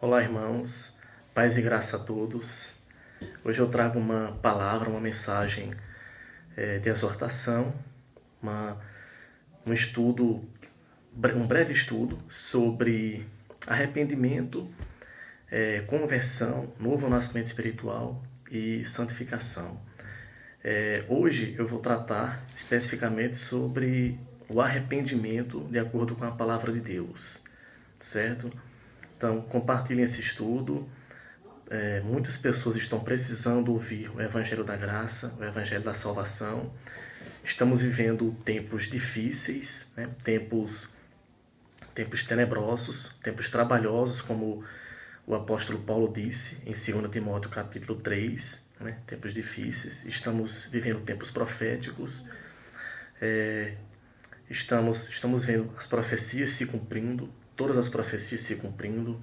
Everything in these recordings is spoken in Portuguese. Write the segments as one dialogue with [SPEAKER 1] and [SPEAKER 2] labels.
[SPEAKER 1] Olá, irmãos, paz e graça a todos. Hoje eu trago uma palavra, uma mensagem de exortação, um estudo, um breve estudo sobre arrependimento, conversão, novo nascimento espiritual e santificação. Hoje eu vou tratar especificamente sobre o arrependimento de acordo com a palavra de Deus, certo? Então, compartilhem esse estudo. Muitas pessoas estão precisando ouvir o Evangelho da Graça, o Evangelho da Salvação. Estamos vivendo tempos difíceis, né? tempos tenebrosos, tempos trabalhosos, como o apóstolo Paulo disse em 2 Timóteo capítulo 3, né? Tempos difíceis. Estamos vivendo tempos proféticos. Estamos vendo as profecias se cumprindo, todas as profecias se cumprindo,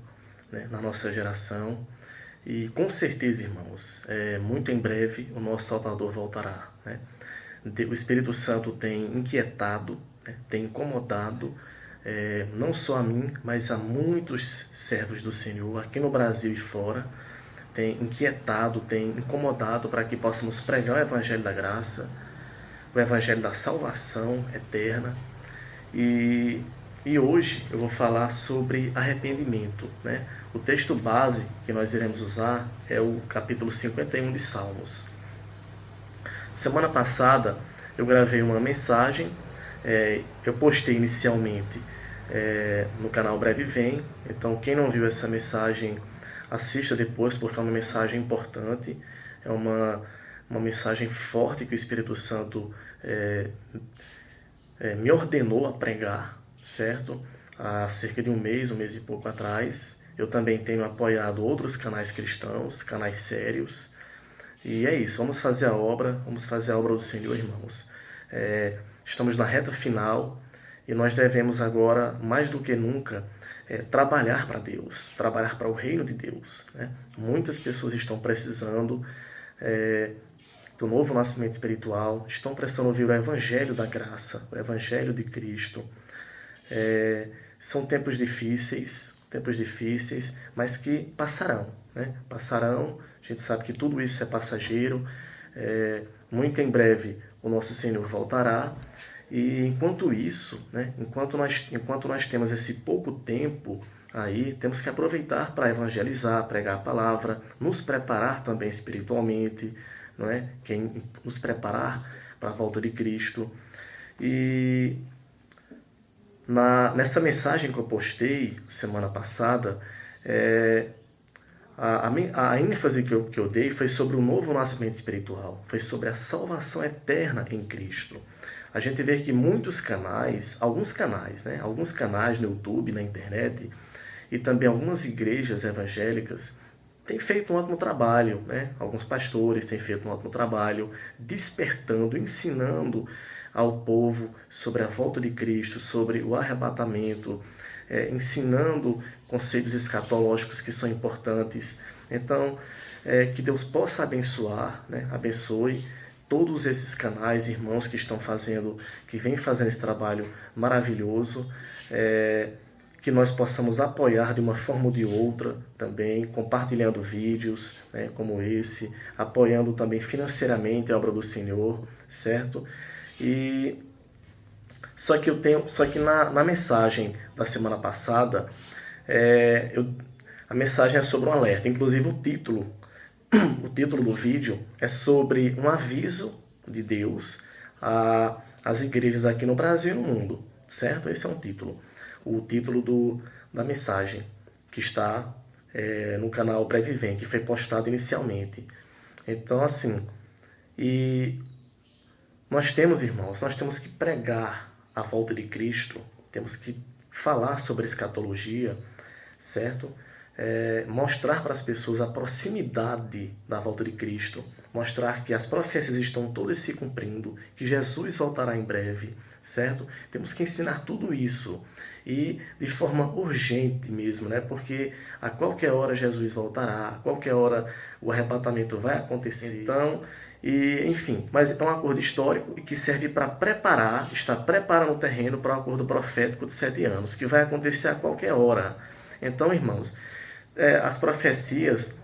[SPEAKER 1] né, na nossa geração. E com certeza, irmãos, muito em breve o nosso Salvador voltará, né? O Espírito Santo tem inquietado, né, tem incomodado, não só a mim, mas a muitos servos do Senhor, aqui no Brasil e fora. Tem inquietado, tem incomodado para que possamos pregar o Evangelho da Graça, o Evangelho da Salvação eterna. E hoje eu vou falar sobre arrependimento, né? O texto base que nós iremos usar é o capítulo 51 de Salmos. Semana passada eu gravei uma mensagem, eu postei inicialmente no canal Breve Vem. Então quem não viu essa mensagem, assista depois, porque é uma mensagem importante, é uma mensagem forte que o Espírito Santo me ordenou a pregar, certo? Há cerca de um mês e pouco atrás. Eu também tenho apoiado outros canais cristãos, canais sérios. E é isso, vamos fazer a obra do Senhor, irmãos. Estamos na reta final e nós devemos agora, mais do que nunca, trabalhar para Deus, trabalhar para o reino de Deus, né? Muitas pessoas estão precisando do novo nascimento espiritual, estão precisando ouvir o Evangelho da Graça, o Evangelho de Cristo. São tempos difíceis, mas que passarão, né? Passarão. A gente sabe que tudo isso é passageiro. Muito em breve o nosso Senhor voltará. E enquanto isso, né? Enquanto nós temos esse pouco tempo aí, temos que aproveitar para evangelizar, pregar a palavra, nos preparar também espiritualmente, não é? Nos preparar para a volta de Cristo. E nessa mensagem que eu postei semana passada, a ênfase que eu dei foi sobre o novo nascimento espiritual, foi sobre a salvação eterna em Cristo. A gente vê que muitos canais, alguns canais no YouTube, na internet, e também algumas igrejas evangélicas têm feito um ótimo trabalho, né? Alguns pastores têm feito um ótimo trabalho, despertando, ensinando ao povo sobre a volta de Cristo, sobre o arrebatamento, ensinando conceitos escatológicos que são importantes. Então, que Deus possa abençoar, né? Abençoe todos esses canais, irmãos que vêm fazendo esse trabalho maravilhoso, que nós possamos apoiar de uma forma ou de outra também, compartilhando vídeos, né, como esse, apoiando também financeiramente a obra do Senhor, certo? Só que na mensagem da semana passada, a mensagem é sobre um alerta. Inclusive o título do vídeo é sobre um aviso de Deus às igrejas aqui no Brasil e no mundo, certo? Esse é o título da mensagem que está no canal Breve Vem, que foi postado inicialmente. Então, assim, irmãos, nós temos que pregar a volta de Cristo, temos que falar sobre escatologia, certo? Mostrar para as pessoas a proximidade da volta de Cristo, mostrar que as profecias estão todas se cumprindo, que Jesus voltará em breve, certo? Temos que ensinar tudo isso, e de forma urgente mesmo, né? Porque a qualquer hora Jesus voltará, a qualquer hora o arrebatamento vai acontecer. Então, enfim, mas é um acordo histórico e que serve para estar preparando o terreno para o acordo profético de 7 anos, que vai acontecer a qualquer hora. Então, irmãos, as profecias,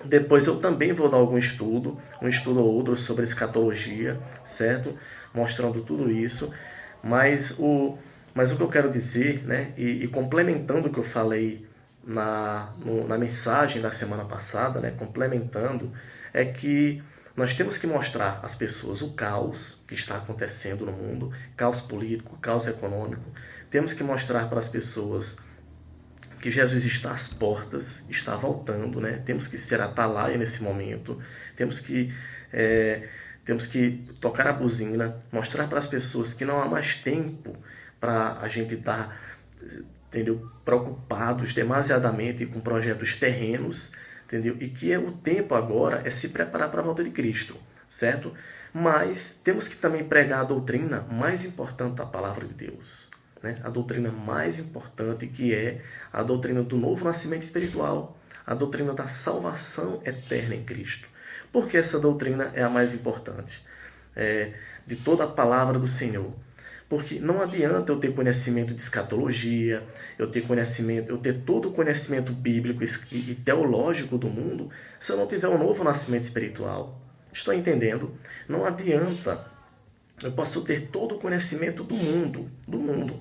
[SPEAKER 1] depois eu também vou dar algum estudo, um estudo ou outro sobre escatologia, certo? Mostrando tudo isso. Mas o que eu quero dizer, né, e complementando o que eu falei na mensagem da semana passada, né, complementando, é que nós temos que mostrar às pessoas o caos que está acontecendo no mundo, caos político, caos econômico. Temos que mostrar para as pessoas que Jesus está às portas, está voltando, né? Temos que ser atalaia nesse momento, temos que, é, temos que tocar a buzina, mostrar para as pessoas que não há mais tempo para a gente estar, entendeu, preocupados demasiadamente com projetos terrenos, entendeu? E que o tempo agora é se preparar para a volta de Cristo, certo? Mas temos que também pregar a doutrina mais importante da palavra de Deus, né? A doutrina mais importante, que é a doutrina do novo nascimento espiritual, a doutrina da salvação eterna em Cristo. Por que essa doutrina é a mais importante de toda a palavra do Senhor? Porque não adianta eu ter conhecimento de escatologia, eu ter todo o conhecimento bíblico e teológico do mundo, se eu não tiver um novo nascimento espiritual. Estou entendendo? Não adianta. Eu posso ter todo o conhecimento do mundo.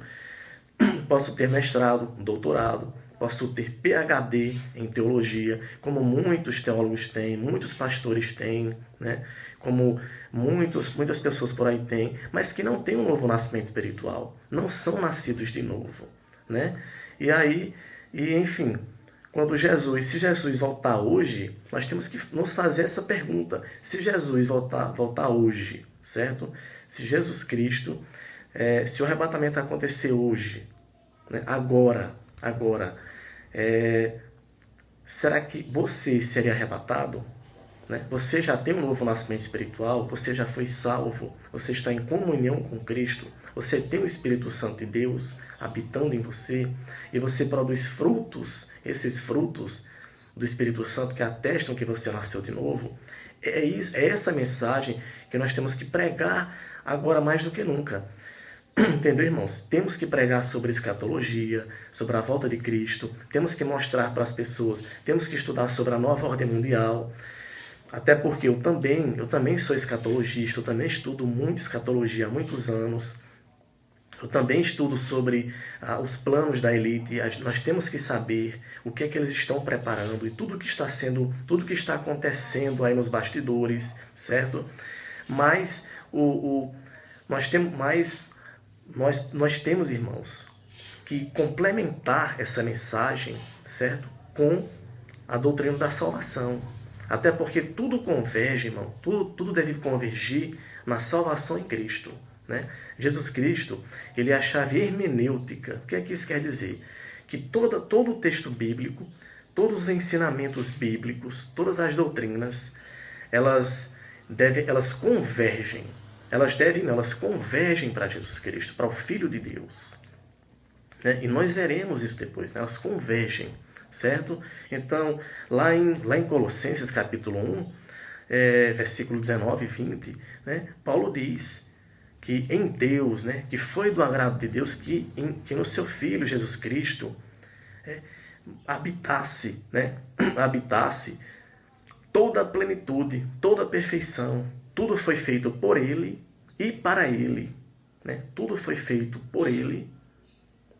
[SPEAKER 1] Posso ter mestrado, doutorado, posso ter PhD em teologia, como muitos teólogos têm, muitos pastores têm, né? Como muitas pessoas por aí têm, mas que não têm um novo nascimento espiritual, não são nascidos de novo, né? Enfim, se Jesus voltar hoje, nós temos que nos fazer essa pergunta: se Jesus voltar hoje, certo? Se Jesus Cristo, se o arrebatamento acontecer hoje, né, agora, será que você seria arrebatado? Né? Você já tem um novo nascimento espiritual, você já foi salvo, você está em comunhão com Cristo, você tem o Espírito Santo de Deus habitando em você, e você produz frutos, esses frutos do Espírito Santo que atestam que você nasceu de novo. É essa mensagem que nós temos que pregar agora mais do que nunca. Entendeu, irmãos? Temos que pregar sobre escatologia, sobre a volta de Cristo, temos que mostrar para as pessoas, temos que estudar sobre a nova ordem mundial, até porque eu também sou escatologista, eu também estudo muito escatologia há muitos anos, eu também estudo sobre os planos da elite. Nós temos que saber o que é que eles estão preparando e tudo que está acontecendo aí nos bastidores, certo? Mas nós temos, irmãos, que complementar essa mensagem, certo? Com a doutrina da salvação. Até porque tudo converge, irmão, tudo deve convergir na salvação em Cristo, né? Jesus Cristo, ele é a chave hermenêutica. O que é que isso quer dizer? Que todo o texto bíblico, todos os ensinamentos bíblicos, todas as doutrinas, elas convergem. Elas convergem para Jesus Cristo, para o Filho de Deus. Né? E nós veremos isso depois, né? Elas convergem, certo? Então, lá em Colossenses capítulo 1, versículo 19 e 20, né? Paulo diz que em Deus, né, que foi do agrado de Deus que no seu Filho Jesus Cristo habitasse, né, habitasse toda a plenitude, toda a perfeição. Tudo foi feito por Ele e para Ele, né? Tudo foi feito por Ele,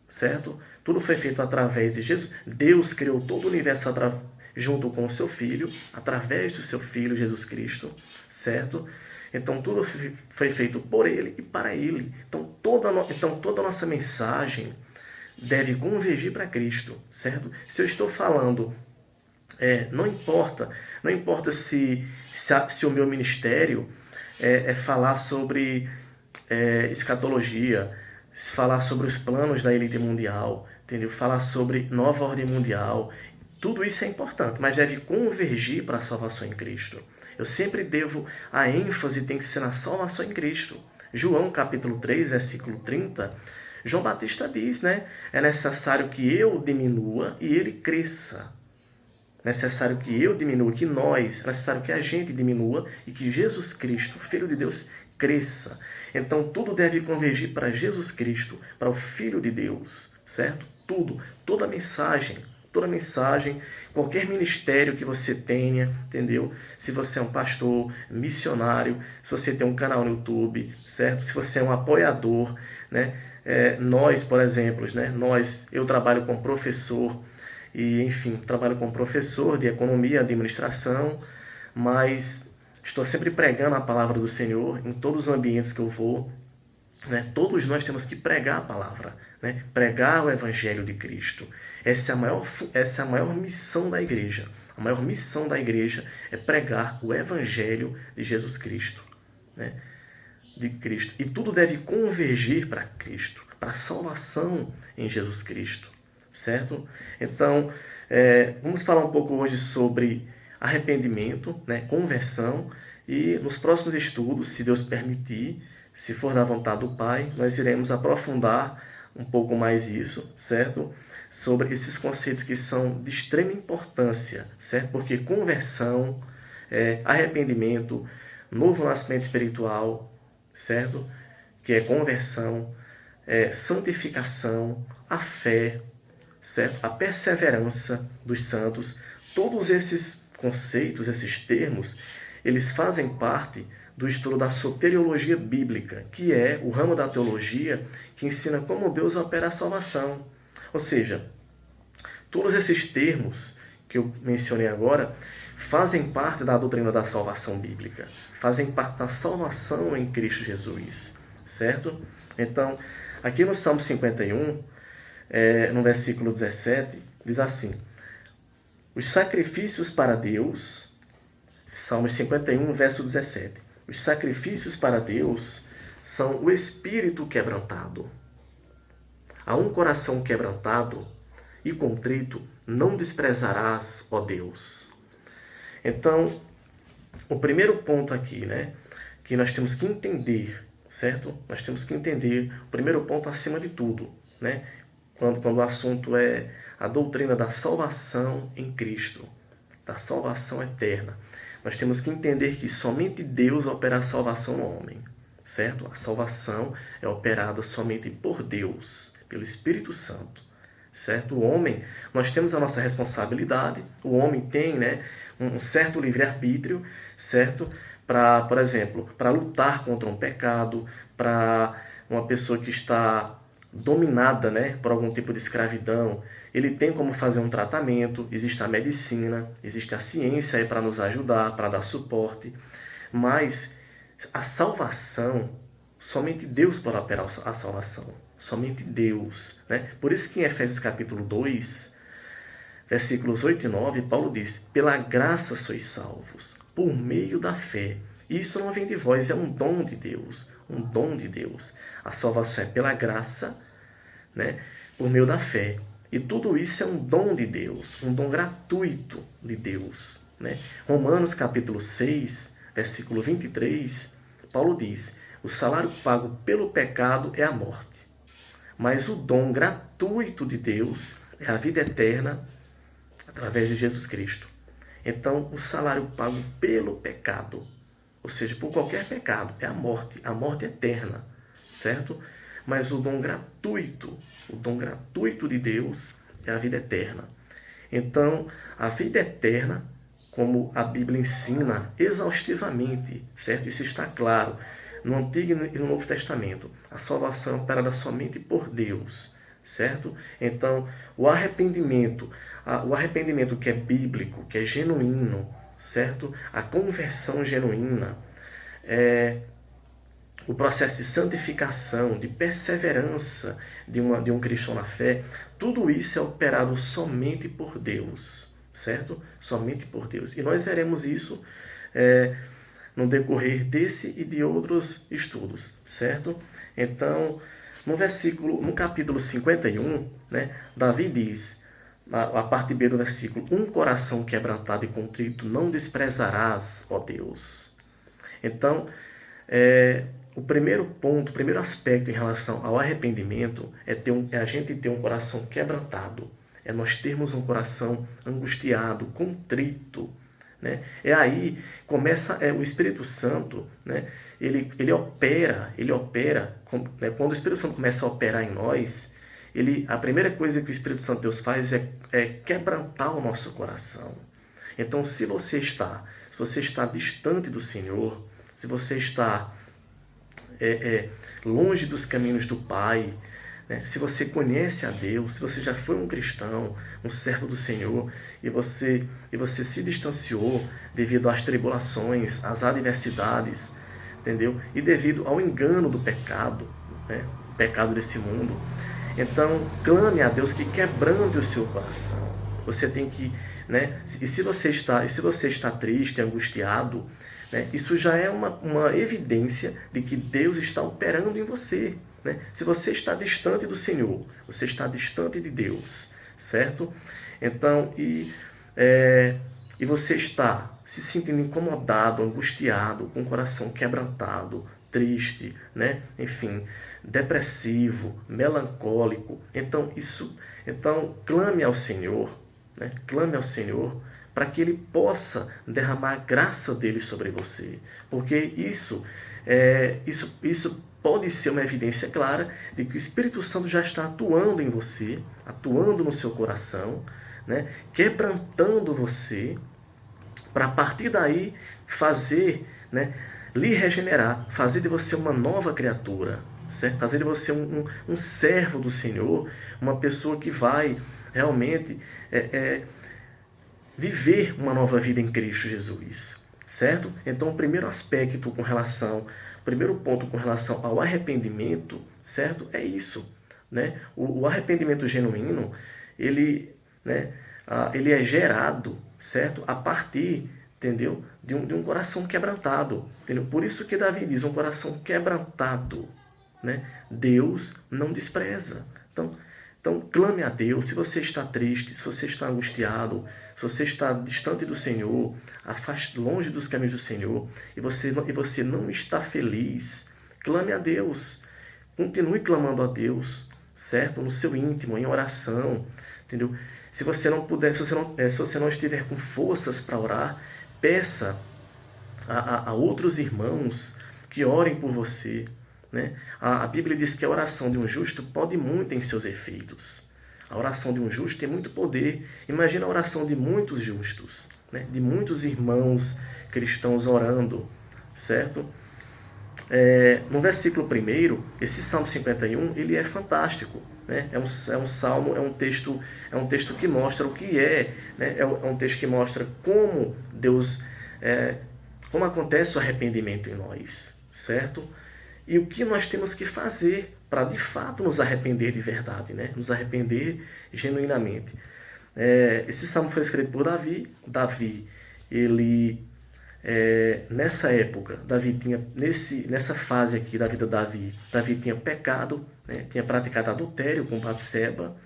[SPEAKER 1] certo? Tudo foi feito através de Jesus. Deus criou todo o universo junto com o seu Filho, através do seu Filho Jesus Cristo, certo? Então tudo foi feito por Ele e para Ele. Então toda a nossa mensagem deve convergir para Cristo, certo? Se eu estou falando, não importa se o meu ministério é falar sobre escatologia, falar sobre os planos da elite mundial, entendeu? Falar sobre nova ordem mundial. Tudo isso é importante, mas deve convergir para a salvação em Cristo. Eu sempre a ênfase tem que ser na salvação em Cristo. João capítulo 3, versículo 30, João Batista diz, né? É necessário que eu diminua e ele cresça. Necessário que eu diminua, é necessário que a gente diminua e que Jesus Cristo, Filho de Deus, cresça. Então tudo deve convergir para Jesus Cristo, para o Filho de Deus, certo? Toda a mensagem, toda mensagem, qualquer ministério que você tenha, entendeu? Se você é um pastor, missionário, se você tem um canal no YouTube, certo? Se você é um apoiador, né? Nós, por exemplo, né? Eu trabalho com professor e, enfim, trabalho com professor de economia, administração, mas estou sempre pregando a palavra do Senhor em todos os ambientes que eu vou, né? Todos nós temos que pregar a palavra, né? Pregar o Evangelho de Cristo. Essa é a maior missão da igreja. A maior missão da igreja é pregar o Evangelho de Jesus Cristo, né? De Cristo. E tudo deve convergir para Cristo, para a salvação em Jesus Cristo, certo? Então, vamos falar um pouco hoje sobre arrependimento, né? Conversão, e nos próximos estudos, se Deus permitir, se for da vontade do Pai, nós iremos aprofundar um pouco mais isso, certo? Sobre esses conceitos que são de extrema importância, certo? Porque conversão, arrependimento, novo nascimento espiritual, certo? Que é conversão, santificação, a fé, certo? A perseverança dos santos, todos esses conceitos, esses termos, eles fazem parte do estudo da soteriologia bíblica, que é o ramo da teologia que ensina como Deus opera a salvação. Ou seja, todos esses termos que eu mencionei agora fazem parte da doutrina da salvação bíblica, fazem parte da salvação em Cristo Jesus, certo? Então, aqui no Salmo 51, no versículo 17, diz assim: os sacrifícios para Deus, Salmo 51, verso 17, os sacrifícios para Deus são o espírito quebrantado. A um coração quebrantado e contrito não desprezarás, ó Deus. Então, o primeiro ponto aqui, né, que nós temos que entender, certo? Nós temos que entender o primeiro ponto acima de tudo, né? Quando o assunto é a doutrina da salvação em Cristo, da salvação eterna. Nós temos que entender que somente Deus opera a salvação no homem, certo? A salvação é operada somente por Deus, pelo Espírito Santo, certo? O homem, nós temos a nossa responsabilidade, o homem tem, né, um certo livre-arbítrio, certo? Por exemplo, para lutar contra um pecado, para uma pessoa que está dominada, né, por algum tipo de escravidão, ele tem como fazer um tratamento, existe a medicina, existe a ciência aí para nos ajudar, para dar suporte, mas a salvação, somente Deus pode operar a salvação, somente Deus, né? Por isso que em Efésios capítulo 2, versículos 8 e 9, Paulo diz: pela graça sois salvos, por meio da fé. Isso não vem de vós, é um dom de Deus, um dom de Deus. A salvação é pela graça, né? Por meio da fé. E tudo isso é um dom de Deus, um dom gratuito de Deus, né? Romanos capítulo 6, versículo 23, Paulo diz: o salário pago pelo pecado é a morte, mas o dom gratuito de Deus é a vida eterna através de Jesus Cristo. Então, o salário pago pelo pecado, ou seja, por qualquer pecado, é a morte eterna, certo? Mas o dom gratuito de Deus é a vida eterna. Então, a vida eterna, como a Bíblia ensina exaustivamente, certo? Isso está claro no Antigo e no Novo Testamento. A salvação é operada somente por Deus, certo? Então, o arrependimento que é bíblico, que é genuíno, certo? A conversão genuína, o processo de santificação, de perseverança de um cristão na fé, tudo isso é operado somente por Deus, certo? Somente por Deus. E nós veremos isso no decorrer desse e de outros estudos, certo? Então, no capítulo 51, né, Davi diz, a parte B do versículo: um coração quebrantado e contrito não desprezarás, ó Deus. Então, o primeiro ponto, o primeiro aspecto em relação ao arrependimento é a gente ter um coração quebrantado. É nós termos um coração angustiado, contrito, né? Aí começa o Espírito Santo, né? Ele opera, né? Quando o Espírito Santo começa a operar em nós, a primeira coisa que o Espírito Santo de Deus faz é quebrantar o nosso coração. Então, se você está distante do Senhor, se você está longe dos caminhos do Pai, né? Se você conhece a Deus, se você já foi um cristão, um servo do Senhor, e você se distanciou devido às tribulações, às adversidades, entendeu? E devido ao engano do pecado, né? O pecado desse mundo, então clame a Deus que quebrante o seu coração. Você tem que, né? E se você está triste, angustiado, né? Isso já é uma evidência de que Deus está operando em você. Né? Se você está distante do Senhor, você está distante de Deus, certo? Então, e você está se sentindo incomodado, angustiado, com o coração quebrantado, triste, né? Enfim, depressivo, melancólico. Então, clame ao Senhor, né? Clame ao Senhor para que Ele possa derramar a graça dele sobre você, porque isso pode ser uma evidência clara de que o Espírito Santo já está atuando em você, atuando no seu coração, né? Quebrantando você, para a partir daí fazer, né? Lhe regenerar, fazer de você uma nova criatura, certo? Fazer de você um servo do Senhor, uma pessoa que vai realmente viver uma nova vida em Cristo Jesus, certo? Então, o primeiro ponto com relação ao arrependimento, certo? É isso, né? O arrependimento genuíno, ele é gerado, certo? A partir, entendeu? De um coração quebrantado, entendeu? Por isso que Davi diz, um coração quebrantado, né? Deus não despreza. Então, clame a Deus. Se você está triste, se você está angustiado, se você está distante do Senhor, longe dos caminhos do Senhor, e você não está feliz, clame a Deus. Continue clamando a Deus, certo? No seu íntimo, em oração, entendeu? Se você não puder, se você não estiver com forças para orar, peça a outros irmãos que orem por você. Né? A Bíblia diz que a oração de um justo pode muito em seus efeitos. A oração de um justo tem muito poder. Imagina a oração de muitos justos, né? De muitos irmãos cristãos orando, certo? No versículo 1, esse Salmo 51, ele é fantástico. Né? É um salmo, é um texto que mostra o que né? É um texto que mostra como Deus, como acontece o arrependimento em nós, certo? E o que nós temos que fazer para, de fato, nos arrepender de verdade, né? Nos arrepender genuinamente. Esse salmo foi escrito por Davi. Davi, ele, nessa época, Davi tinha, nessa fase aqui da vida de Davi tinha pecado, né? Tinha praticado adultério com Batseba.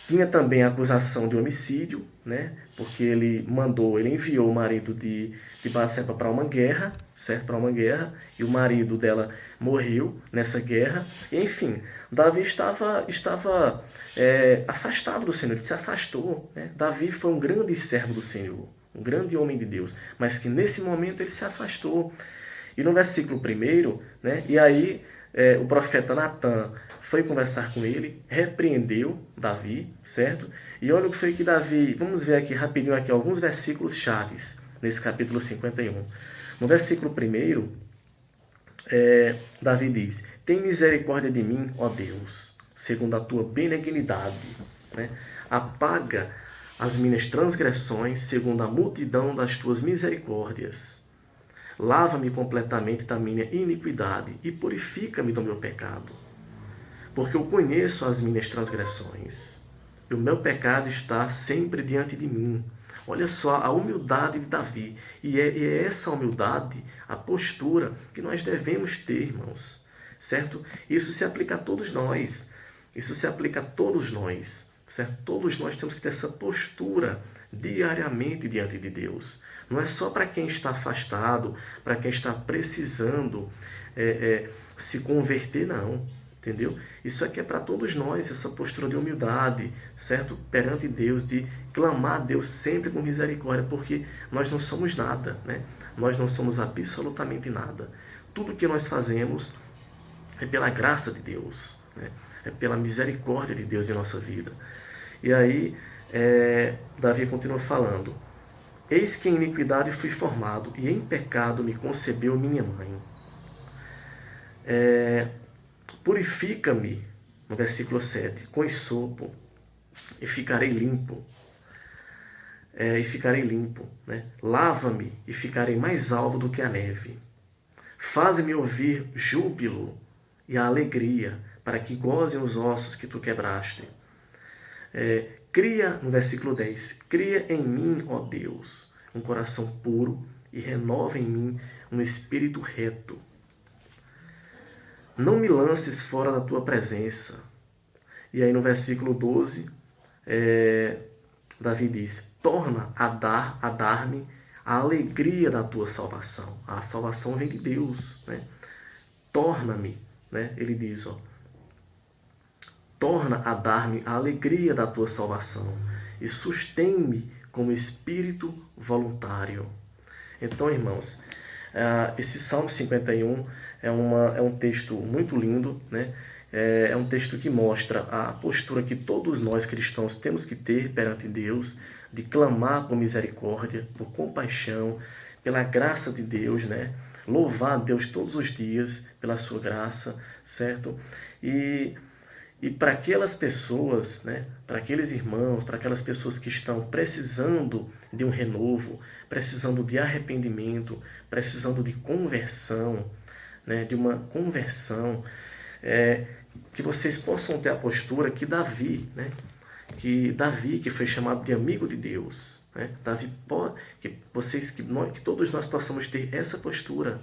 [SPEAKER 1] Tinha também a acusação de homicídio, né? Porque ele enviou o marido de Batseba para uma guerra, certo? Para uma guerra, e o marido dela morreu nessa guerra. E, enfim, Davi estava afastado do Senhor, ele se afastou, né? Davi foi um grande servo do Senhor, um grande homem de Deus, mas que nesse momento ele se afastou. E no versículo 1, né? E aí o profeta Natan foi conversar com ele, repreendeu Davi, certo? E olha o que foi que Davi... Vamos ver aqui rapidinho alguns versículos chaves nesse capítulo 51. No versículo 1, Davi diz: tem misericórdia de mim, ó Deus, segundo a tua benignidade, né? Apaga as minhas transgressões, segundo a multidão das tuas misericórdias. Lava-me completamente da minha iniquidade e purifica-me do meu pecado. Porque eu conheço as minhas transgressões, e o meu pecado está sempre diante de mim. Olha só a humildade de Davi. E é essa humildade, a postura que nós devemos ter, irmãos. Certo? Isso se aplica a todos nós. Isso se aplica a todos nós. Certo? Todos nós temos que ter essa postura diariamente diante de Deus. Não é só para quem está afastado, para quem está precisando se converter, não. Entendeu? Isso aqui é para todos nós, essa postura de humildade, certo? Perante Deus, de clamar a Deus sempre com misericórdia, porque nós não somos nada, né? Nós não somos absolutamente nada. Tudo que nós fazemos é pela graça de Deus, né? é pela misericórdia de Deus em nossa vida. E aí, Davi continua falando: eis que em iniquidade fui formado, e em pecado me concebeu minha mãe. Purifica-me, no versículo 7, com esopo, e ficarei limpo. Né? Lava-me, e ficarei mais alvo do que a neve. Faze-me ouvir júbilo e a alegria, para que gozem os ossos que tu quebraste. Cria, no versículo 10, cria em mim, ó Deus, um coração puro e renova em mim um espírito reto. Não me lances fora da tua presença. E aí no versículo 12, Davi diz: torna a dar-me a alegria da tua salvação. A salvação vem de Deus, né? Torna-me, né? Ele diz, torna a dar-me a alegria da tua salvação e sustém-me como espírito voluntário. Então, irmãos, esse Salmo 51 é um texto muito lindo, né? É um texto que mostra a postura que todos nós cristãos temos que ter perante Deus, de clamar por misericórdia, por compaixão, pela graça de Deus, né? Louvar a Deus todos os dias pela sua graça, certo? E para aquelas pessoas, né, para aqueles irmãos, para aquelas pessoas que estão precisando de um renovo, precisando de arrependimento, precisando de conversão, né, de uma conversão, que vocês possam ter a postura que Davi, né, que foi chamado de amigo de Deus, né, Davi, que todos nós possamos ter essa postura,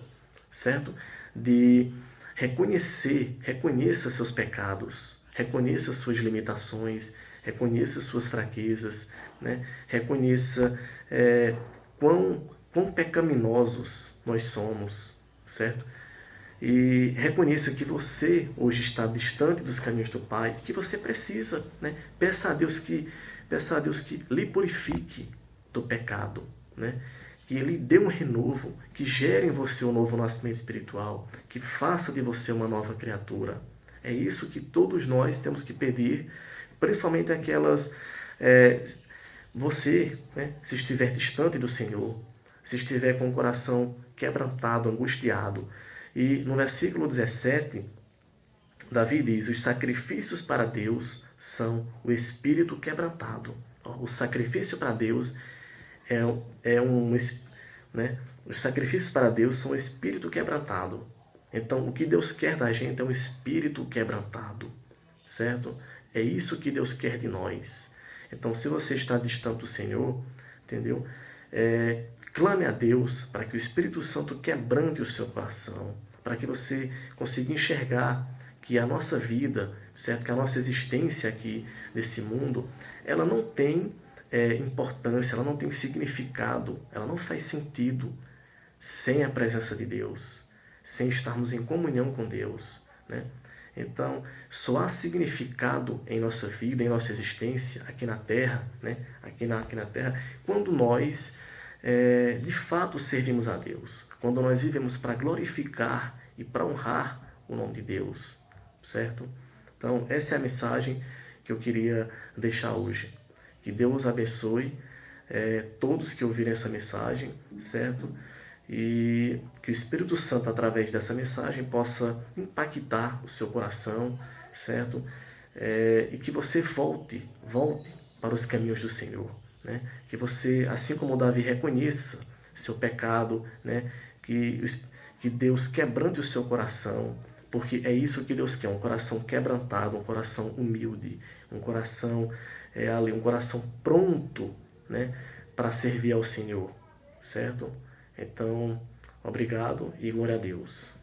[SPEAKER 1] certo? De reconheça seus pecados, reconheça suas limitações, reconheça suas fraquezas, né? Reconheça quão pecaminosos nós somos, certo? E reconheça que você hoje está distante dos caminhos do Pai, que você precisa, né? Peça a Deus que lhe purifique do pecado, né? Que Ele dê um renovo, que gere em você um novo nascimento espiritual, que faça de você uma nova criatura. É isso que todos nós temos que pedir, principalmente aquelas... você, né, se estiver distante do Senhor, se estiver com o coração quebrantado, angustiado. E no versículo 17, Davi diz: os sacrifícios para Deus são o espírito quebrantado. O sacrifício para Deus né? Os sacrifícios para Deus são o espírito quebrantado. Então, o que Deus quer da gente é um espírito quebrantado, certo? É isso que Deus quer de nós. Então, se você está distante do Senhor, entendeu? Clame a Deus para que o Espírito Santo quebrante o seu coração, para que você consiga enxergar que a nossa vida, certo? Que a nossa existência aqui nesse mundo, ela não tem importância, ela não tem significado, ela não faz sentido sem a presença de Deus, sem estarmos em comunhão com Deus, né? Então, só há significado em nossa vida, em nossa existência, aqui na Terra, né? Aqui na Terra, quando nós, de fato, servimos a Deus, quando nós vivemos para glorificar e para honrar o nome de Deus, certo? Então, essa é a mensagem que eu queria deixar hoje. Que Deus abençoe todos que ouvirem essa mensagem, certo? E que o Espírito Santo, através dessa mensagem, possa impactar o seu coração, certo? E que você volte para os caminhos do Senhor, né? Que você, assim como Davi, reconheça seu pecado, né? Que Deus quebrante o seu coração, porque é isso que Deus quer, um coração quebrantado, um coração humilde, um coração um coração pronto, né, para servir ao Senhor, certo? Então, obrigado e glória a Deus.